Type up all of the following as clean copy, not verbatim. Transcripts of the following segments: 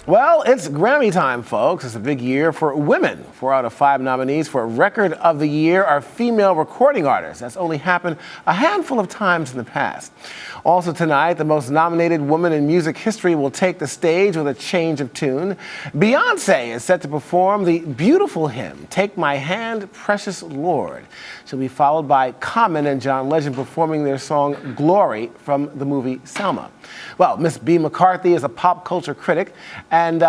Well, it's Grammy time, folks. It's a big year for women. 4 out of 5 nominees for Record of the Year are female recording artists. That's only happened a handful of times in the past. Also tonight, the most nominated woman in music history will take the stage with a change of tune. Beyonce is set to perform the beautiful hymn, Take My Hand, Precious Lord. She'll be followed by Common and John Legend performing their song Glory from the movie Selma. Well, Miss Bea McCarthy is a pop culture critic, and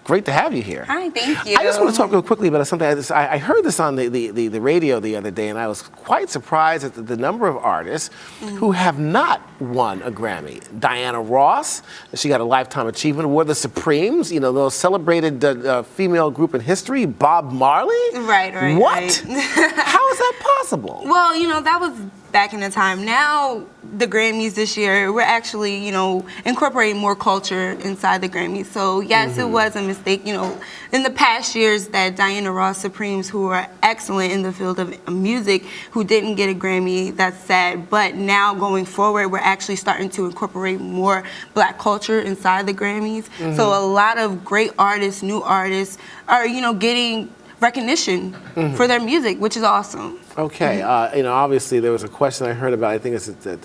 great to have you here. Hi, thank you. I just want to talk real quickly about something. I heard this on the radio the other day, and I was quite surprised at the number of artists who have not won a Grammy. Diana Ross, she got a Lifetime Achievement Award. The Supremes, you know, those celebrated female group in history. Bob Marley? Right. What? Right. How is that possible? Well, you know, that was back in the time. Now, the Grammys this year, we're actually, you know, incorporating more culture inside the Grammys. So, yes, it was a mistake. You know, in the past years that Diana Ross Supremes, who are excellent in the field of music, who didn't get a Grammy, that's sad. But now, going forward, we're actually starting to incorporate more Black culture inside the Grammys. So, a lot of great artists, new artists, are, you know, getting recognition for their music, which is awesome. Okay, you know, obviously there was a question I heard about. I think it's that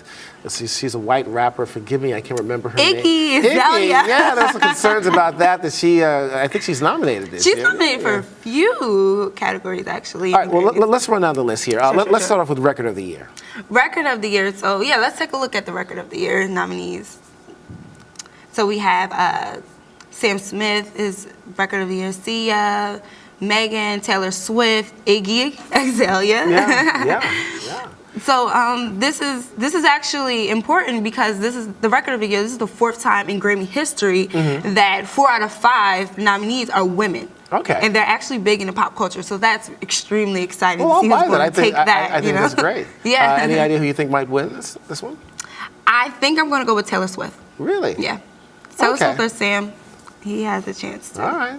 she's a white rapper. Forgive me, I can't remember her name. Iggy. Yeah, there's some concerns about that. That she, I think she's nominated this year. She's nominated for a few categories, actually. All right, well, let's run down the list here. Let's start off with Record of the Year. Record of the Year. So, yeah, let's take a look at the Record of the Year nominees. So we have Sam Smith is Record of the Year. Sia, Megan, Taylor Swift, Iggy Azalea. Yeah. So this is actually important because this is the Record of the Year. This is the 4th time in Grammy history that 4 out of 5 nominees are women. Okay. And they're actually big into pop culture, so that's extremely exciting Well, to see who's going to take that. I think that's great. Yeah. Any idea who you think might win this one? I think I'm going to go with Taylor Swift. Really? Yeah. Taylor Swift or Sam. He has a chance to. All right.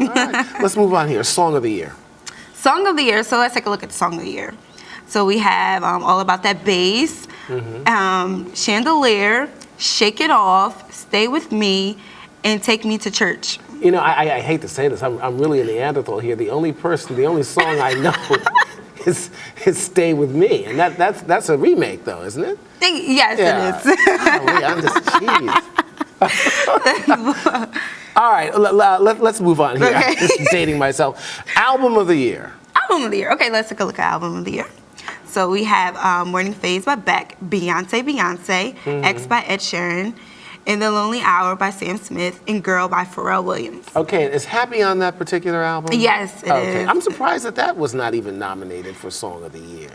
Let's move on here. Song of the Year. Song of the Year. So let's take a look at the Song of the Year. So we have All About That Bass, Chandelier, Shake It Off, Stay With Me, and Take Me to Church. You know, I hate to say this. I'm really a Neanderthal here. The only song I know is Stay With Me. And that's a remake, though, isn't it? Yes, it is. Golly, I'm just cheese. All right, let's move on here. Okay. I'm just dating myself. Album of the Year. Album of the Year. Okay, let's take a look at Album of the Year. So we have Morning Phase by Beck, Beyonce, X by Ed Sheeran, In the Lonely Hour by Sam Smith, and Girl by Pharrell Williams. Okay, is Happy on that particular album? Yes, it is. I'm surprised that was not even nominated for Song of the Year.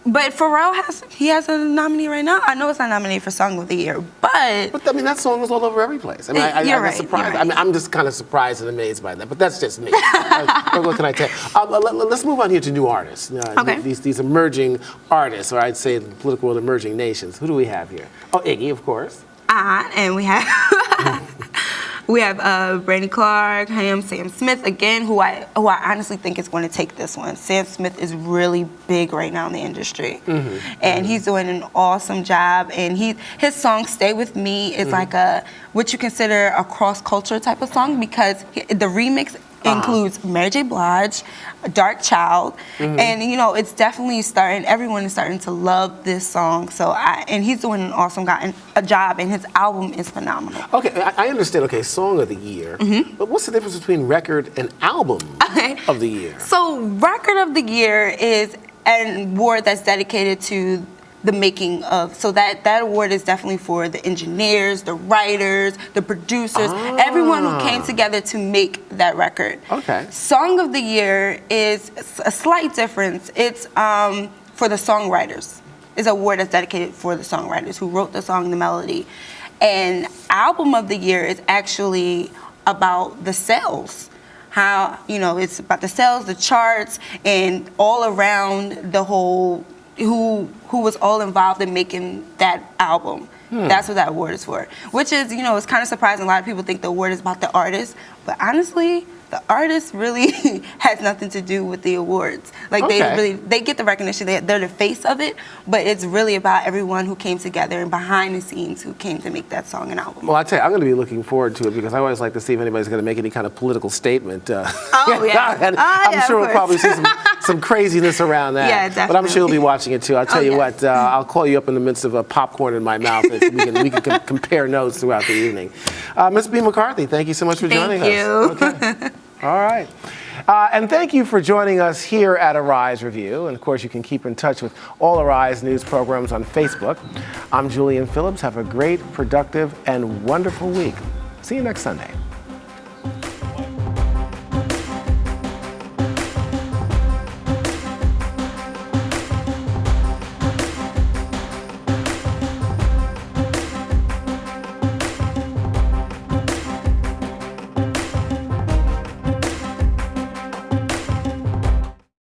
But Pharrell has a nominee right now. I know it's not nominated for Song of the Year, but I mean, that song is all over every place. I mean, I'm right, surprised. Right. I mean, I'm just kind of surprised and amazed by that, but that's just me. What can I tell you? Let's move on here to new artists. Okay. These emerging artists, or I'd say in the political world, emerging nations. Who do we have here? Oh, Iggy, of course. And we have Brandy Clark, Sam Smith again, who I honestly think is going to take this one. Sam Smith is really big right now in the industry, and he's doing an awesome job. And his song "Stay With Me" is like what you consider a cross culture type of song because the remix includes Mary J. Blige, Dark Child, and you know it's definitely everyone is starting to love this song. So and he's doing an awesome job, and his album is phenomenal. Okay, I understand. Okay, Song of the Year, but what's the difference between record and album of the year? So Record of the Year is an award that's dedicated to the making of, so that award is definitely for the engineers, the writers, the producers, everyone who came together to make that record. Okay. Song of the Year is a slight difference. It's for the songwriters. It's an award that's dedicated for the songwriters who wrote the song, the melody. And Album of the Year is actually about the sales. How, you know, it's about the sales, the charts, and all around the whole who was all involved in making that album. That's what that award is for. Which is, you know, it's kind of surprising. A lot of people think the award is about the artist, but honestly, the artist really has nothing to do with the awards. Like they get the recognition, they're the face of it, but it's really about everyone who came together and behind the scenes who came to make that song and album. Well, I tell you, I'm going to be looking forward to it because I always like to see if anybody's going to make any kind of political statement. Oh yeah, and I'm sure we'll probably see some craziness around that. Yeah, definitely. But I'm sure you'll be watching it too. I'll tell you what, I'll call you up in the midst of a popcorn in my mouth. We can compare notes throughout the evening. Miss Bea McCarthy, thank you so much for joining us. Thank you. Okay. All right. And thank you for joining us here at Arise Review. And of course, you can keep in touch with all Arise news programs on Facebook. I'm Julian Phillips. Have a great, productive, and wonderful week. See you next Sunday.